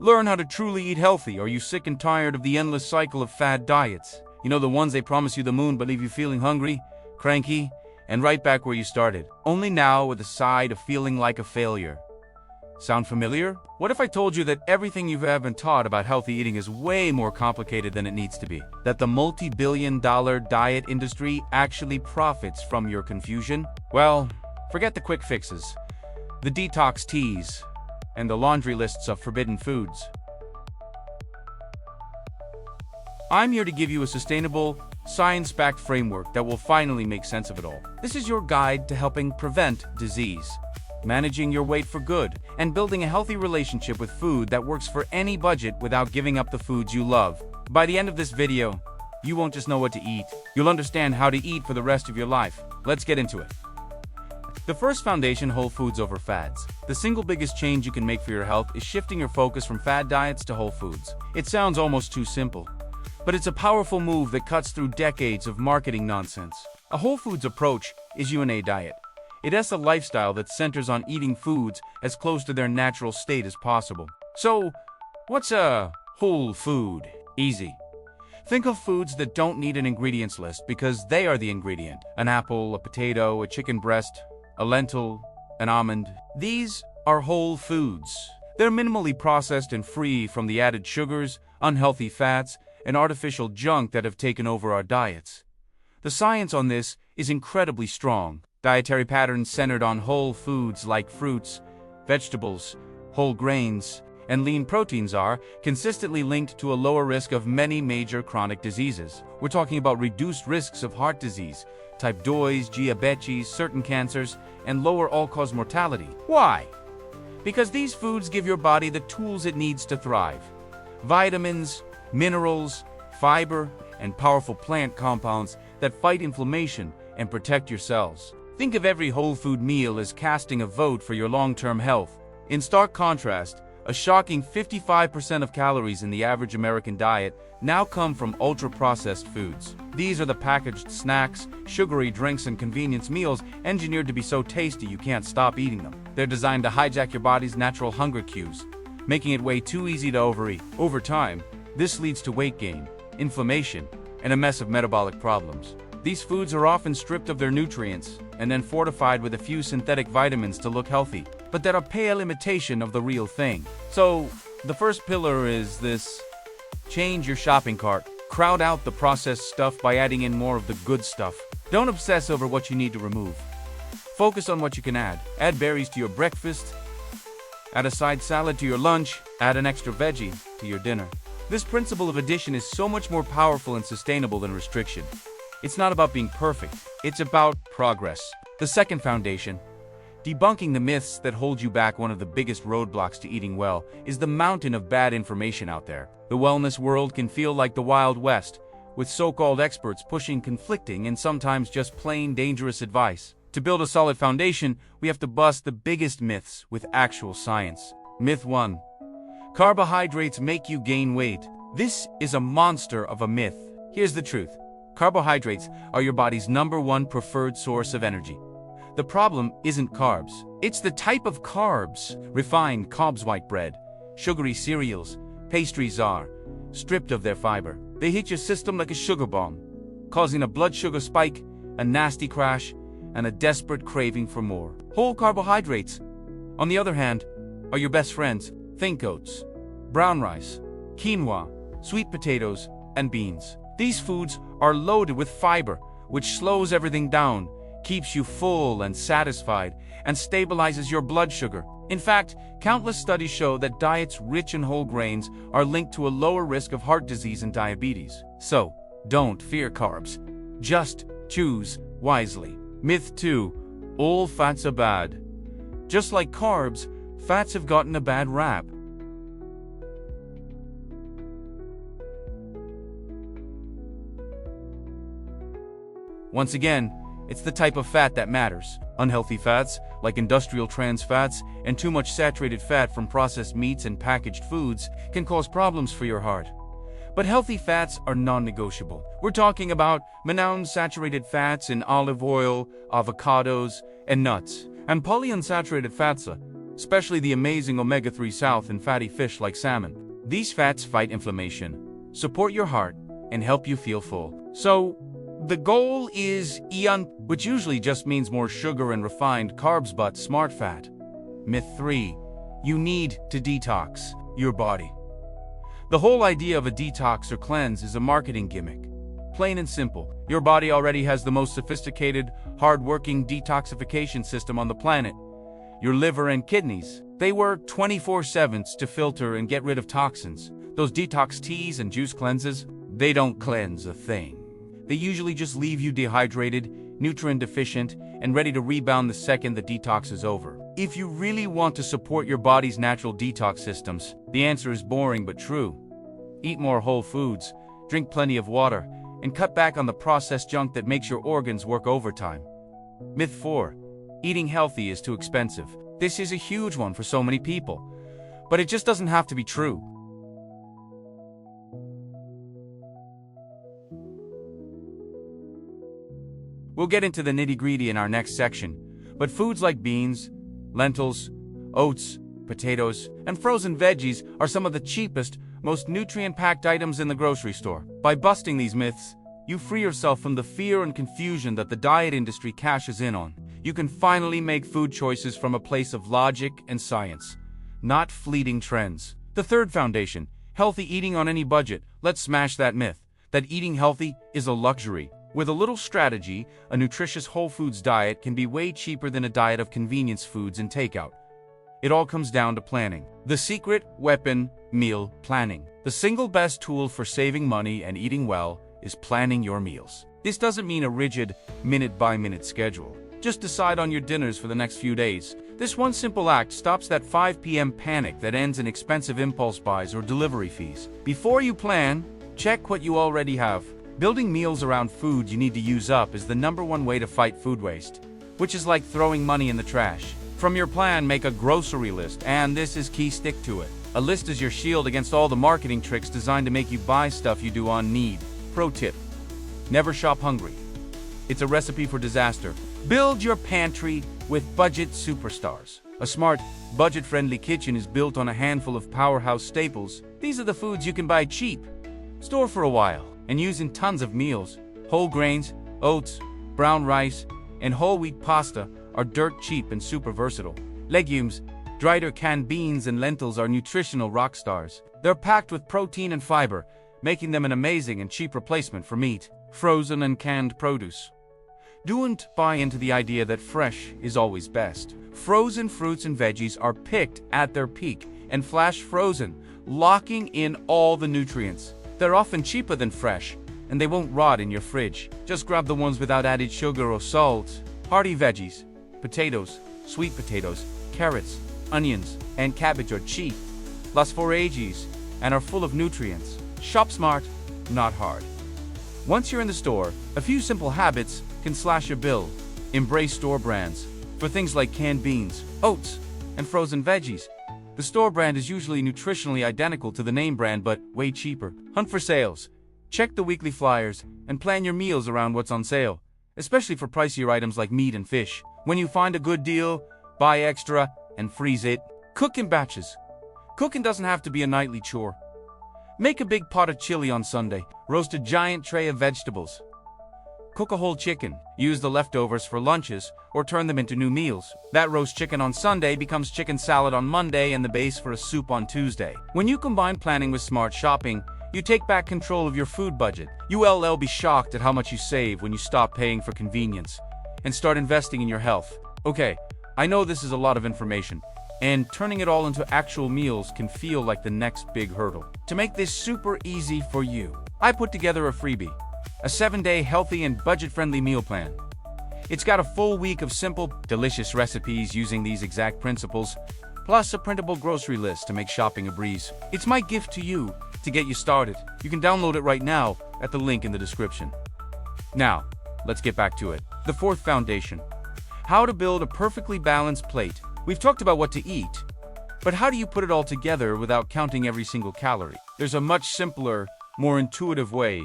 Learn how to truly eat healthy. Are you sick and tired of the endless cycle of fad diets? You know, the ones they promise you the moon but leave you feeling hungry, cranky, and right back where you started. Only now with a side of feeling like a failure. Sound familiar? What if I told you that everything you've ever been taught about healthy eating is way more complicated than it needs to be? That the multi-billion-dollar diet industry actually profits from your confusion? Well, forget the quick fixes, the detox teas, and the laundry lists of forbidden foods. I'm here to give you a sustainable, science-backed framework that will finally make sense of it all. This is your guide to helping prevent disease, managing your weight for good, and building a healthy relationship with food that works for any budget without giving up the foods you love. By the end of this video, you won't just know what to eat, you'll understand how to eat for the rest of your life. Let's get into it. The first foundation: whole foods over fads. The single biggest change you can make for your health is shifting your focus from fad diets to whole foods. It sounds almost too simple, but it's a powerful move that cuts through decades of marketing nonsense. A whole foods approach is UNA diet. It is a lifestyle that centers on eating foods as close to their natural state as possible. So, what's a whole food? Easy. Think of foods that don't need an ingredients list because they are the ingredient. An apple, a potato, a chicken breast, a lentil, an almond. These are whole foods. They're minimally processed and free from the added sugars, unhealthy fats, and artificial junk that have taken over our diets. The science on this is incredibly strong. Dietary patterns centered on whole foods like fruits, vegetables, whole grains, and lean proteins are consistently linked to a lower risk of many major chronic diseases. We're talking about reduced risks of heart disease, type 2, diabetes, certain cancers, and lower all-cause mortality. Why? Because these foods give your body the tools it needs to thrive. Vitamins, minerals, fiber, and powerful plant compounds that fight inflammation and protect your cells. Think of every whole food meal as casting a vote for your long-term health. In stark contrast, a shocking 55% of calories in the average American diet now come from ultra-processed foods. These are the packaged snacks, sugary drinks, and convenience meals engineered to be so tasty you can't stop eating them. They're designed to hijack your body's natural hunger cues, making it way too easy to overeat. Over time, this leads to weight gain, inflammation, and a mess of metabolic problems. These foods are often stripped of their nutrients and then fortified with a few synthetic vitamins to look healthy, but they're a pale imitation of the real thing. So, the first pillar is this: change your shopping cart. Crowd out the processed stuff by adding in more of the good stuff. Don't obsess over what you need to remove. Focus on what you can add. Add berries to your breakfast, add a side salad to your lunch, add an extra veggie to your dinner. This principle of addition is so much more powerful and sustainable than restriction. It's not about being perfect, it's about progress. The second foundation: debunking the myths that hold you back. One of the biggest roadblocks to eating well is the mountain of bad information out there. The wellness world can feel like the Wild West, with so-called experts pushing conflicting and sometimes just plain dangerous advice. To build a solid foundation, we have to bust the biggest myths with actual science. Myth 1: carbohydrates make you gain weight. This is a monster of a myth. Here's the truth. Carbohydrates are your body's #1 preferred source of energy. The problem isn't carbs. It's the type of carbs. Refined carbs, white bread, sugary cereals, pastries are stripped of their fiber. They hit your system like a sugar bomb, causing a blood sugar spike, a nasty crash, and a desperate craving for more. Whole carbohydrates, on the other hand, are your best friends. Think oats, brown rice, quinoa, sweet potatoes, and beans. These foods are loaded with fiber, which slows everything down, keeps you full and satisfied, and stabilizes your blood sugar. In fact, countless studies show that diets rich in whole grains are linked to a lower risk of heart disease and diabetes. So, don't fear carbs. Just choose wisely. Myth 2: all fats are bad. Just like carbs, fats have gotten a bad rap. Once again, it's the type of fat that matters. Unhealthy fats, like industrial trans fats and too much saturated fat from processed meats and packaged foods, can cause problems for your heart. But healthy fats are non-negotiable. We're talking about monounsaturated fats in olive oil, avocados, and nuts, and polyunsaturated fats especially the amazing omega-3 south in fatty fish like salmon. These fats fight inflammation, support your heart, and help you feel full. So, the goal is which usually just means more sugar and refined carbs but smart fat. Myth 3. You need to detox your body. The whole idea of a detox or cleanse is a marketing gimmick. Plain and simple, your body already has the most sophisticated, hard-working detoxification system on the planet. Your liver and kidneys, they work 24/7 to filter and get rid of toxins. Those detox teas and juice cleanses, they don't cleanse a thing. They usually just leave you dehydrated, nutrient deficient, and ready to rebound the second the detox is over. If you really want to support your body's natural detox systems, the answer is boring but true. Eat more whole foods, drink plenty of water, and cut back on the processed junk that makes your organs work overtime. Myth 4. Eating healthy is too expensive. This is a huge one for so many people, but it just doesn't have to be true. We'll get into the nitty-gritty in our next section, but foods like beans, lentils, oats, potatoes, and frozen veggies are some of the cheapest, most nutrient-packed items in the grocery store. By busting these myths, you free yourself from the fear and confusion that the diet industry cashes in on. You can finally make food choices from a place of logic and science, not fleeting trends. The third foundation, healthy eating on any budget. Let's smash that myth, that eating healthy is a luxury. With a little strategy, a nutritious whole foods diet can be way cheaper than a diet of convenience foods and takeout. It all comes down to planning. The secret weapon, meal planning. The single best tool for saving money and eating well is planning your meals. This doesn't mean a rigid, minute-by-minute schedule. Just decide on your dinners for the next few days. This one simple act stops that 5 p.m. panic that ends in expensive impulse buys or delivery fees. Before you plan, check what you already have. Building meals around food you need to use up is the #1 way to fight food waste, which is like throwing money in the trash. From your plan, make a grocery list, and this is key, stick to it. A list is your shield against all the marketing tricks designed to make you buy stuff you do on need. Pro tip: never shop hungry. It's a recipe for disaster. Build your pantry with budget superstars. A smart, budget-friendly kitchen is built on a handful of powerhouse staples. These are the foods you can buy cheap, store for a while, and use in tons of meals. Whole grains, oats, brown rice, and whole wheat pasta are dirt cheap and super versatile. Legumes, dried or canned beans, and lentils are nutritional rock stars. They're packed with protein and fiber, making them an amazing and cheap replacement for meat. Frozen and canned produce. Don't buy into the idea that fresh is always best. Frozen fruits and veggies are picked at their peak and flash frozen, locking in all the nutrients. They're often cheaper than fresh, and they won't rot in your fridge. Just grab the ones without added sugar or salt. Hearty veggies, potatoes, sweet potatoes, carrots, onions, and cabbage are cheap, less forages, and are full of nutrients. Shop smart, not hard. Once you're in the store, a few simple habits can slash your bill. Embrace store brands. For things like canned beans, oats, and frozen veggies, the store brand is usually nutritionally identical to the name brand but way cheaper. Hunt for sales. Check the weekly flyers and plan your meals around what's on sale, especially for pricier items like meat and fish. When you find a good deal, buy extra and freeze it. Cook in batches. Cooking doesn't have to be a nightly chore. Make a big pot of chili on Sunday. Roast a giant tray of vegetables. Cook a whole chicken. Use the leftovers for lunches or turn them into new meals. That roast chicken on Sunday becomes chicken salad on Monday and the base for a soup on Tuesday. When you combine planning with smart shopping, you take back control of your food budget. You'll be shocked at how much you save when you stop paying for convenience and start investing in your health. Okay, I know this is a lot of information, and turning it all into actual meals can feel like the next big hurdle. To make this super easy for you, I put together a freebie, a 7-day healthy and budget-friendly meal plan. It's got a full week of simple, delicious recipes using these exact principles, plus a printable grocery list to make shopping a breeze. It's my gift to you to get you started. You can download it right now at the link in the description. Now, let's get back to it. The fourth foundation: how to build a perfectly balanced plate. We've talked about what to eat, but how do you put it all together without counting every single calorie? There's a much simpler, more intuitive way: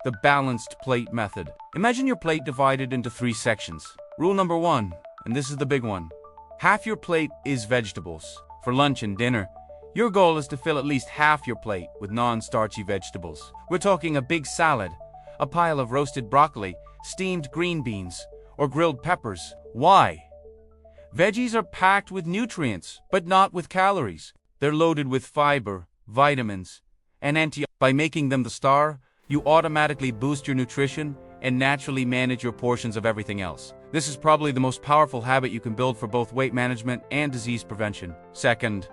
the balanced plate method. Imagine your plate divided into 3 sections. Rule number 1, and this is the big one: Half your plate is vegetables. For lunch and dinner, your goal is to fill at least half your plate with non-starchy vegetables. We're talking a big salad, a pile of roasted broccoli, steamed green beans, or grilled peppers. Why? Veggies are packed with nutrients, but not with calories. They're loaded with fiber, vitamins, and antioxidants. By making them the star, you automatically boost your nutrition and naturally manage your portions of everything else. This is probably the most powerful habit you can build for both weight management and disease prevention. Second,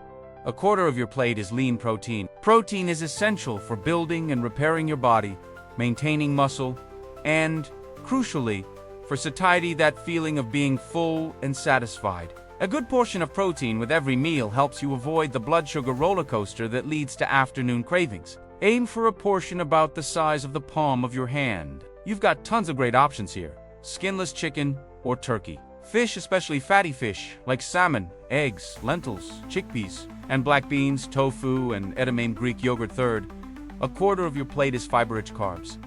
a quarter of your plate is lean protein. Protein is essential for building and repairing your body, maintaining muscle, and, crucially, for satiety, that feeling of being full and satisfied. A good portion of protein with every meal helps you avoid the blood sugar roller coaster that leads to afternoon cravings. Aim for a portion about the size of the palm of your hand. You've got tons of great options here: skinless chicken or turkey. Fish, especially fatty fish, like salmon, eggs, lentils, chickpeas, and black beans, tofu, and edamame Greek yogurt. Third, a quarter of your plate is fiber-rich carbs.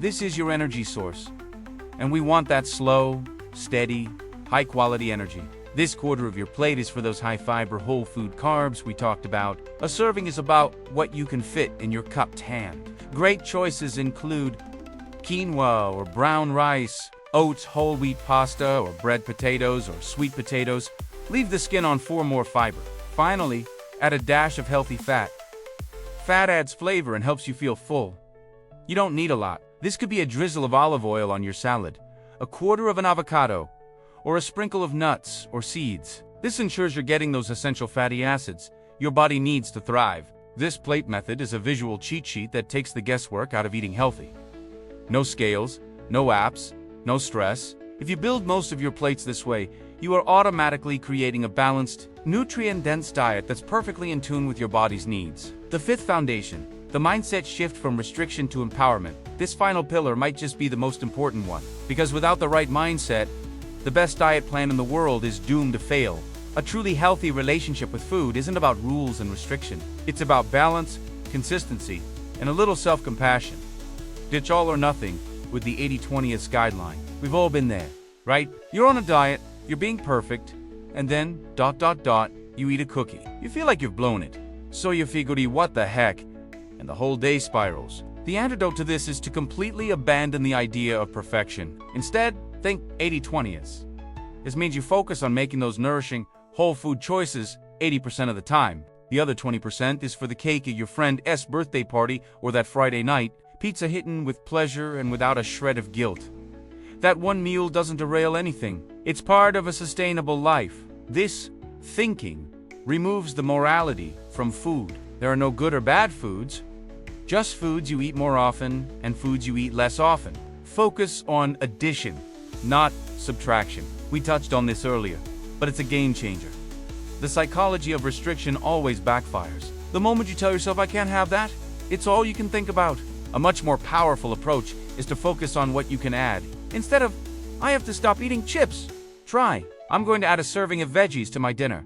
This is your energy source, and we want that slow, steady, high-quality energy. This quarter of your plate is for those high-fiber whole food carbs we talked about. A serving is about what you can fit in your cupped hand. Great choices include quinoa or brown rice, oats, whole wheat pasta, or bread potatoes or sweet potatoes. Leave the skin on for more fiber. Finally, add a dash of healthy fat. Fat adds flavor and helps you feel full. You don't need a lot. This could be a drizzle of olive oil on your salad, a quarter of an avocado, or a sprinkle of nuts or seeds. This ensures you're getting those essential fatty acids your body needs to thrive. This plate method is a visual cheat sheet that takes the guesswork out of eating healthy. No scales, no apps, no stress. If you build most of your plates this way, you are automatically creating a balanced, nutrient-dense diet that's perfectly in tune with your body's needs. The fifth foundation, the mindset shift from restriction to empowerment. This final pillar might just be the most important one, because without the right mindset, the best diet plan in the world is doomed to fail. A truly healthy relationship with food isn't about rules and restriction. It's about balance, consistency, and a little self-compassion. Ditch all or nothing with the 80-20th guideline. We've all been there, right? You're on a diet, you're being perfect, and then, you eat a cookie. You feel like you've blown it. So you figure, what the heck? And the whole day spirals. The antidote to this is to completely abandon the idea of perfection. Instead, think 80-20th. This means you focus on making those nourishing, whole food choices 80% of the time. The other 20% is for the cake at your friend's birthday party or that Friday night, pizza hidden with pleasure and without a shred of guilt. That one meal doesn't derail anything. It's part of a sustainable life. This thinking removes the morality from food. There are no good or bad foods, just foods you eat more often and foods you eat less often. Focus on addition, not subtraction. We touched on this earlier, but it's a game changer. The psychology of restriction always backfires. The moment you tell yourself, I can't have that, it's all you can think about. A much more powerful approach is to focus on what you can add. Instead of, I have to stop eating chips, try, I'm going to add a serving of veggies to my dinner.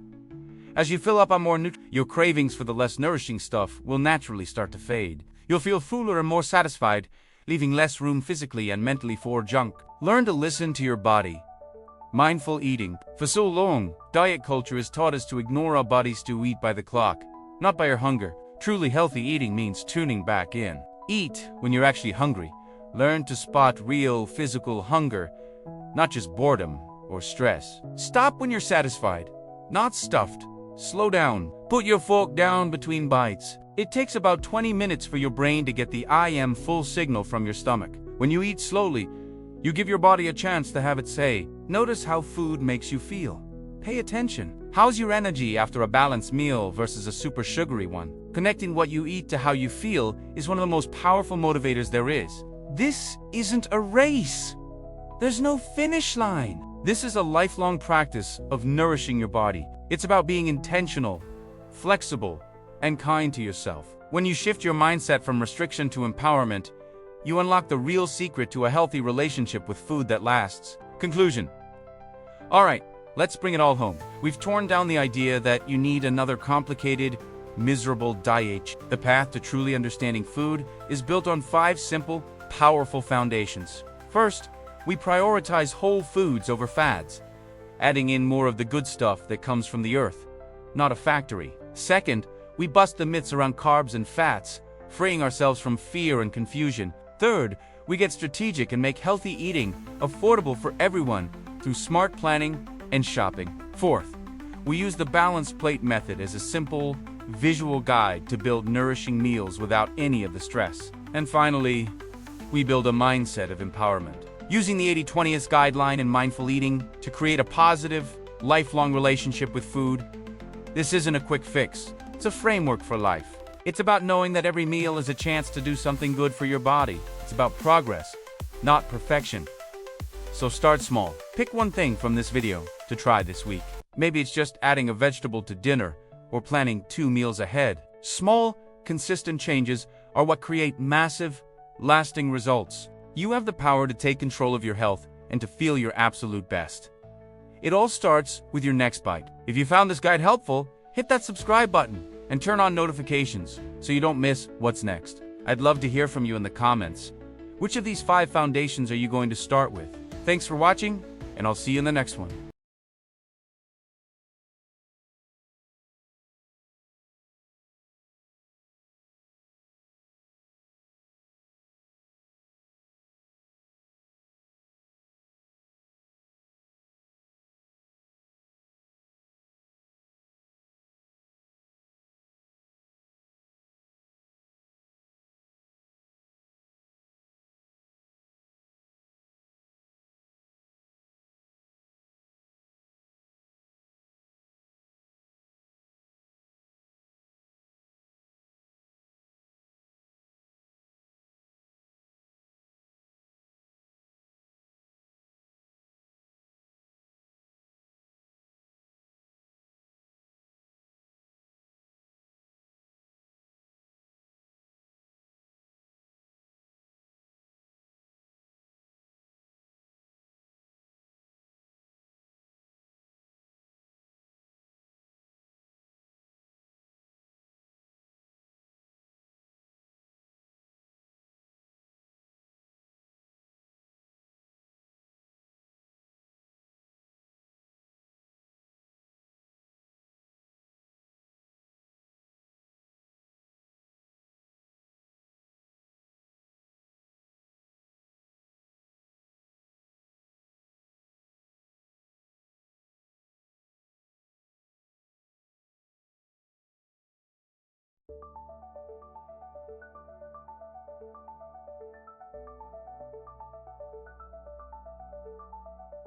As you fill up on more your cravings for the less nourishing stuff will naturally start to fade. You'll feel fuller and more satisfied, leaving less room physically and mentally for junk. Learn to listen to your body. Mindful eating. For so long, diet culture has taught us to ignore our bodies, to eat by the clock, not by our hunger. Truly healthy eating means tuning back in. Eat when you're actually hungry. Learn to spot real physical hunger, not just boredom or stress. Stop when you're satisfied, not stuffed. Slow down. Put your fork down between bites. It takes about 20 minutes for your brain to get the I am full signal from your stomach. When you eat slowly, you give your body a chance to have it say. Notice how food makes you feel. Pay attention. How's your energy after a balanced meal versus a super sugary one? Connecting what you eat to how you feel is one of the most powerful motivators there is. This isn't a race. There's no finish line. This is a lifelong practice of nourishing your body. It's about being intentional, flexible, and kind to yourself. When you shift your mindset from restriction to empowerment, you unlock the real secret to a healthy relationship with food that lasts. Conclusion. All right, let's bring it all home. We've torn down the idea that you need another complicated, miserable diet. The path to truly understanding food is built on 5 simple, powerful foundations. First, we prioritize whole foods over fads. adding in more of the good stuff that comes from the earth, not a factory. Second, we bust the myths around carbs and fats, freeing ourselves from fear and confusion. Third, we get strategic and make healthy eating affordable for everyone through smart planning and shopping. Fourth, we use the balanced plate method as a simple, visual guide to build nourishing meals without any of the stress. And finally, we build a mindset of empowerment, using the 80-20 guideline and mindful eating to create a positive, lifelong relationship with food. This isn't a quick fix, it's a framework for life. It's about knowing that every meal is a chance to do something good for your body. It's about progress, not perfection. So start small. Pick one thing from this video to try this week. Maybe it's just adding a vegetable to dinner or planning 2 meals ahead. Small, consistent changes are what create massive, lasting results. You have the power to take control of your health and to feel your absolute best. It all starts with your next bite. If you found this guide helpful, hit that subscribe button and turn on notifications so you don't miss what's next. I'd love to hear from you in the comments. Which of these 5 foundations are you going to start with? Thanks for watching, and I'll see you in the next one.